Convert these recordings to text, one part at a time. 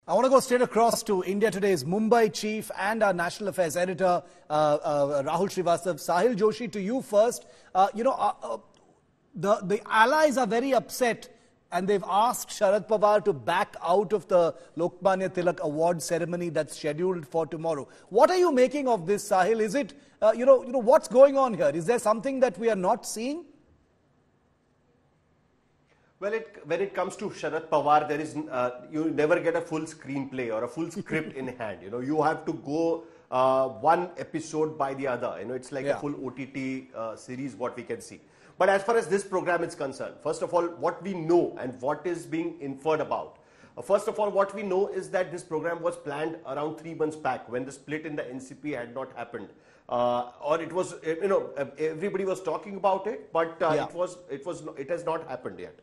I want to go straight across to India Today's Mumbai chief and our national affairs editor, Rahul Srivastav. Sahil Joshi, to you first. The allies are very upset and they've asked Sharad Pawar to back out of the Lokmanya Tilak award ceremony that's scheduled for tomorrow. What are you making of this, Sahil? Is it, what's going on here? Is there something that we are not seeing? Well, when it comes to Sharad Pawar, there is you never get a full screenplay or a full script in hand. You have to go one episode by the other. It's like a full OTT series, what we can see. But as far as this program is concerned, first of all, what we know and what is being inferred about. First of all, what we know is that this program was planned around 3 months back when the split in the NCP had not happened. Or it was, everybody was talking about it, but it has not happened yet.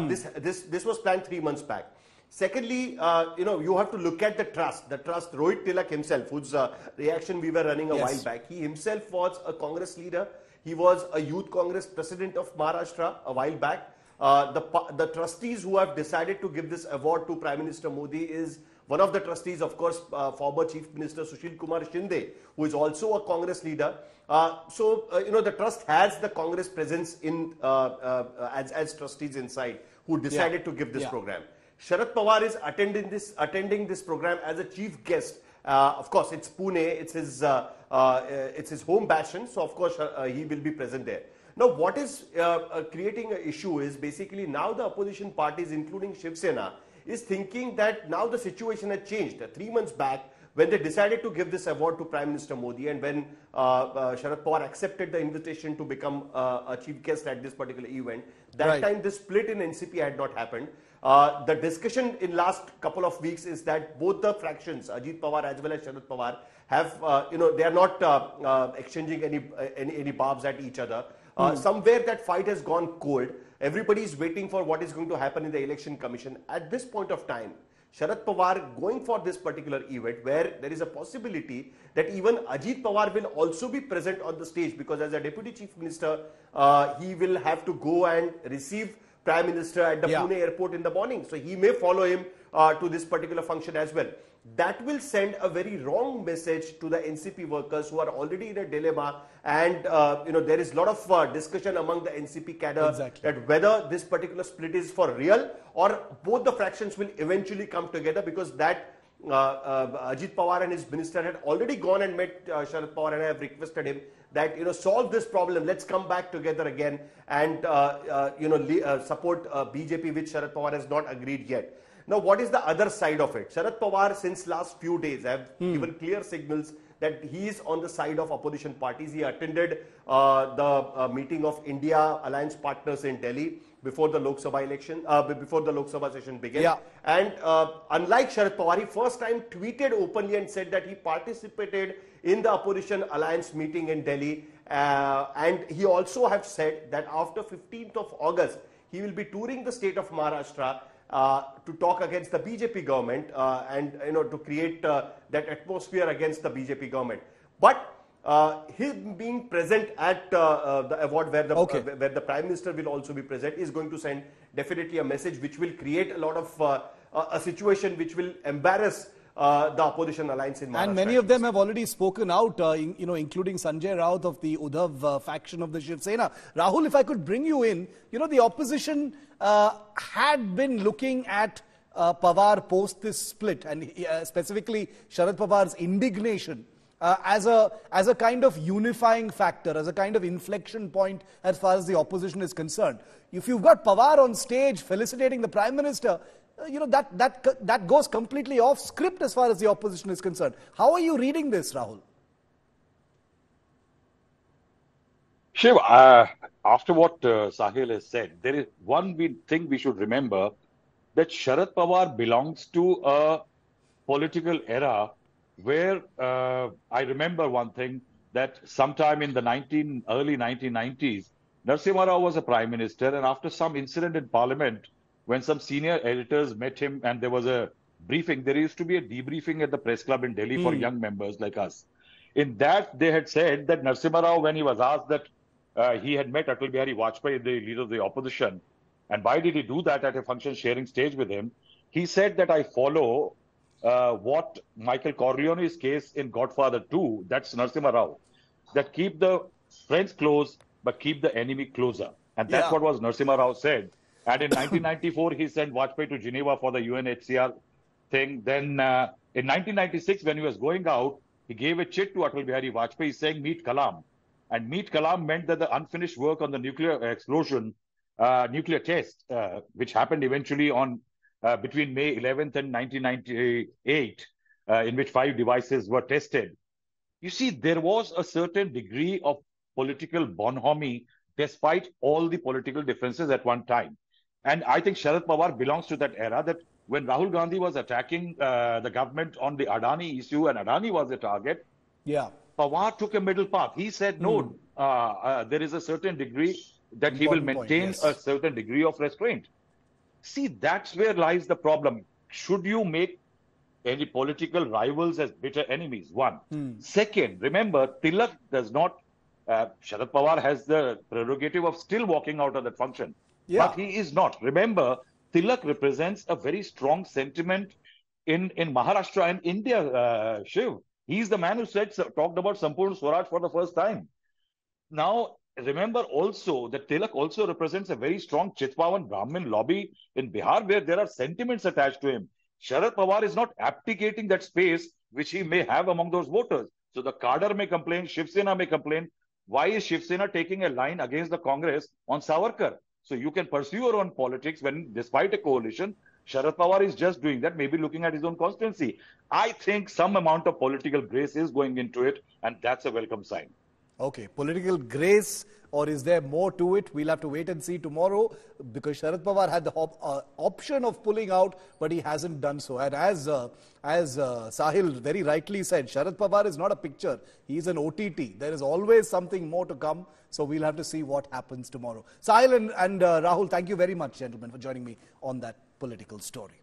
This was planned 3 months back. Secondly, you have to look at the trust. The trust, Rohit Tilak himself, whose reaction we were running a while back. He himself was a Congress leader. He was a youth Congress president of Maharashtra a while back. The trustees who have decided to give this award to Prime Minister Modi is one of the trustees, of course, former Chief Minister Sushil Kumar Shinde, who is also a Congress leader. The trust has the Congress presence in as trustees inside who decided to give this program. Sharad Pawar is attending this program as a chief guest. Of course, it's Pune, it's his home bastion, so of course he will be present there. Now, what is creating an issue is basically now the opposition parties, including Shiv Sena, is thinking that now the situation has changed. 3 months back, when they decided to give this award to Prime Minister Modi and when Sharad Pawar accepted the invitation to become a chief guest at this particular event, that time the split in NCP had not happened. The discussion in last couple of weeks is that both the fractions, Ajit Pawar as well as Sharad Pawar, have, they are not exchanging any barbs at each other. Somewhere that fight has gone cold. Everybody is waiting for what is going to happen in the election commission. At this point of time, Sharad Pawar going for this particular event where there is a possibility that even Ajit Pawar will also be present on the stage, because as a Deputy Chief Minister, he will have to go and receive Prime Minister at the Pune airport in the morning. So he may follow him to this particular function as well. That will send a very wrong message to the NCP workers who are already in a dilemma, and there is a lot of discussion among the NCP cadre that whether this particular split is for real or both the fractions will eventually come together, because that Ajit Pawar and his minister had already gone and met Sharad Pawar and have requested him that solve this problem, let's come back together again and support BJP, which Sharad Pawar has not agreed yet. Now, what is the other side of it? Sharad Pawar, since last few days, have given clear signals that he is on the side of opposition parties. He attended the meeting of India Alliance Partners in Delhi before the Lok Sabha election, before the Lok Sabha session began. And unlike Sharad Pawar, he first time tweeted openly and said that he participated in the opposition alliance meeting in Delhi. And he also have said that after 15th of August, he will be touring the state of Maharashtra to talk against the BJP government and to create that atmosphere against the BJP government. But him being present at the award where the Prime Minister will also be present is going to send definitely a message which will create a lot of a situation which will embarrass the opposition alliance in Maharashtra. And many of them have already spoken out, including Sanjay Raut of the Uddhav faction of the Shiv Sena. Rahul, if I could bring you in, the opposition had been looking at Pawar post this split, and specifically Sharad Pawar's indignation as a kind of unifying factor, as a kind of inflection point as far as the opposition is concerned. If you've got Pawar on stage felicitating the Prime Minister, that goes completely off script as far as the opposition is concerned. How are you reading this, Rahul? Shiv, after what Sahil has said, there is one thing we should remember, that Sharad Pawar belongs to a political era where I remember one thing, that sometime in the early 1990s, Narasimha Rao was a Prime Minister, and after some incident in Parliament, when some senior editors met him and there was a briefing, there used to be a debriefing at the press club in Delhi for young members like us. In that, they had said that Narasimha Rao, when he was asked that he had met Atal Bihari Vajpayee, the leader of the opposition, and why did he do that at a function sharing stage with him, he said that I follow what Michael Corleone's case in Godfather 2, that's Narasimha Rao, that keep the friends close, but keep the enemy closer. And that's Yeah. what was Narasimha Rao said. And in 1994, he sent Vajpayee to Geneva for the UNHCR thing. Then in 1996, when he was going out, he gave a chit to Atal Bihari Vajpayee saying, meet Kalam. And meet Kalam meant that the unfinished work on the nuclear explosion, nuclear test, which happened eventually on between May 11th and 1998, in which 5 devices were tested. You see, there was a certain degree of political bonhomie despite all the political differences at one time. And I think Sharad Pawar belongs to that era, that when Rahul Gandhi was attacking the government on the Adani issue and Adani was the target, Yeah. Pawar took a middle path. He said, no, there is a certain degree that he will Important point, maintain yes. a certain degree of restraint. See, that's where lies the problem. Should you make any political rivals as bitter enemies? One. Second, remember, Tilak does not, Sharad Pawar has the prerogative of still walking out of that function. Yeah. But he is not. Remember, Tilak represents a very strong sentiment in Maharashtra and India, Shiv. He's the man who talked about Sampurna Swaraj for the first time. Now, remember also that Tilak also represents a very strong Chitpavan Brahmin lobby in Bihar, where there are sentiments attached to him. Sharad Pawar is not abdicating that space which he may have among those voters. So the cadre may complain, Shiv Sena may complain. Why is Shiv Sena taking a line against the Congress on Savarkar? So you can pursue your own politics when, despite a coalition, Sharad Pawar is just doing that, maybe looking at his own constituency. I think some amount of political grace is going into it, and that's a welcome sign. Okay, political grace, or is there more to it? We'll have to wait and see tomorrow, because Sharad Pawar had the option of pulling out, but he hasn't done so. And as Sahil very rightly said, Sharad Pawar is not a picture. He is an OTT. There is always something more to come. So we'll have to see what happens tomorrow. Sahil and Rahul, thank you very much, gentlemen, for joining me on that political story.